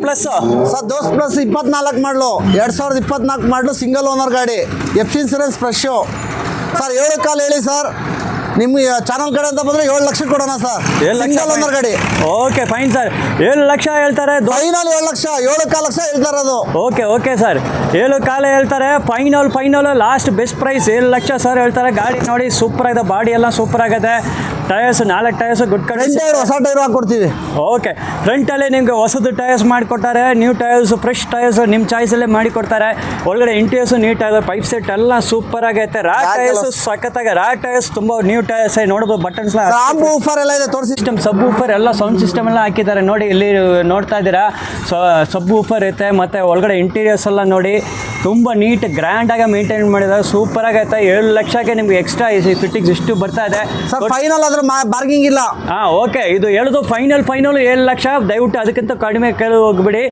Plus sir ದೋಸ್ತ್ plus 24 ಮಾಡಲು 2024 ಮಾಡಲು ಸಿಂಗಲ್ ಓನರ್ ಗಾಡಿ, ಎಫ್ ಇನ್ಸೂರೆನ್ಸ್ ಫ್ರೆಶು ಸರ್. 7 ಕಾಲು ಹೇಳಿ ಸರ್, ನಿಮ್ಮ ಚಾನಲ್ ಕಡೆ ಅಂತ ಬಂದರೆ 7 ಲಕ್ಷ ಕೊಡೋಣ ಸರ್. ಸಿಂಗಲ್ ಓನರ್ ಗಾಡಿ. Okay fine sir. 7 ಲಕ್ಷ ಹೇಳ್ತಾರೆ, ಫೈನಲ್ 7 ಲಕ್ಷ, 7 ಲಕ್ಷ ಹೇಳ್ತಾರೆ ಅದು. ಓಕೆ ಸರ್, 7 ಕಾಲು ಹೇಳ್ತಾರೆ. Final last best price 7 lakh sir ಹೇಳ್ತಾರೆ. ಗಾಡಿ ನೋಡಿ ಸೂಪರ್ ಆಗಿದೆ, ಬಾಡಿ ಎಲ್ಲ ಸೂಪರ್ ಆಗಿದೆ. ಟೈರ್ಸ್ 4 ಟೈರ್ಸ್ ಗುಡ್ ಕಂಡೀಷನ್, ಹೊಸ ಟೈರ್ ಹಾಕೊಡ್ತೀವಿ. ಓಕೆ, ಫ್ರಂಟಲ್ಲಿ ನಿಮಗೆ ಹೊಸದು ಟೈರ್ಸ್ ಮಾಡಿಕೊಡ್ತಾರೆ, ನ್ಯೂ ಟೈರ್ಸ್ ಫ್ರೆಶ್ ಟೈರ್ಸ್ ನಿಮ್ಮ ಚಾಯ್ಸಲ್ಲೇ ಮಾಡಿಕೊಡ್ತಾರೆ. ಒಳಗಡೆ ಇಂಟೀರಿಯರ್ಸ್ ನೀಟಾಗಿದೆ, ಪೈಪ್ ಸೆಟ್ ಎಲ್ಲ ಸೂಪರ್ ಆಗೈತೆ. ರಾ ಟೈರ್ಸ್ ಸಖತ್ತಾಗಿ, ರಾ ಟೈರ್ಸ್ ತುಂಬ ನ್ಯೂ ಟೈರ್ಸ್ ನೋಡ್ಬೋದು. ಬಟನ್ಸ್ ಊಫರ್ ಎಲ್ಲ ಇದೆ ತೋರಿಸಿ. ಸಿಸ್ಟಮ್ ಸಬ್ ಊಫರ್ ಎಲ್ಲ ಸೌಂಡ್ ಸಿಸ್ಟಮ್ ಎಲ್ಲ ಹಾಕಿದ್ದಾರೆ ನೋಡಿ, ಇಲ್ಲಿ ನೋಡ್ತಾ ಇದ್ದೀರಾ. ಸಬ್ ಊಫರ್ ಇರುತ್ತೆ, ಮತ್ತು ಒಳಗಡೆ ಇಂಟೀರಿಯರ್ಸ್ ಎಲ್ಲ ನೋಡಿ ತುಂಬ ನೀಟ್ ಗ್ರ್ಯಾಂಡಾಗಿ ಮೇಂಟೈನ್ ಮಾಡಿದ್ದಾರೆ, ಸೂಪರ್ ಆಗೈತೆ. 7 ಲಕ್ಷಕ್ಕೆ ನಿಮ್ಗೆ ಎಕ್ಸ್ಟ್ರಾ ಫಿಟ್ಟಿಂಗ್ಸ್ ಇಷ್ಟು ಬರ್ತಾ ಇದೆ ಸರ್. ಫೈನಲ್ ಆದ್ರೆ ಬಾರ್ಗಿಂಗ್ ಇಲ್ಲ. ಓಕೆ, ಇದು ಹೇಳೋದು ಫೈನಲ್ 7 ಲಕ್ಷ. ದಯವಿಟ್ಟು ಅದಕ್ಕಿಂತ ಕಡಿಮೆ ಕೇಳಿ ಹೋಗ್ಬಿಡಿ.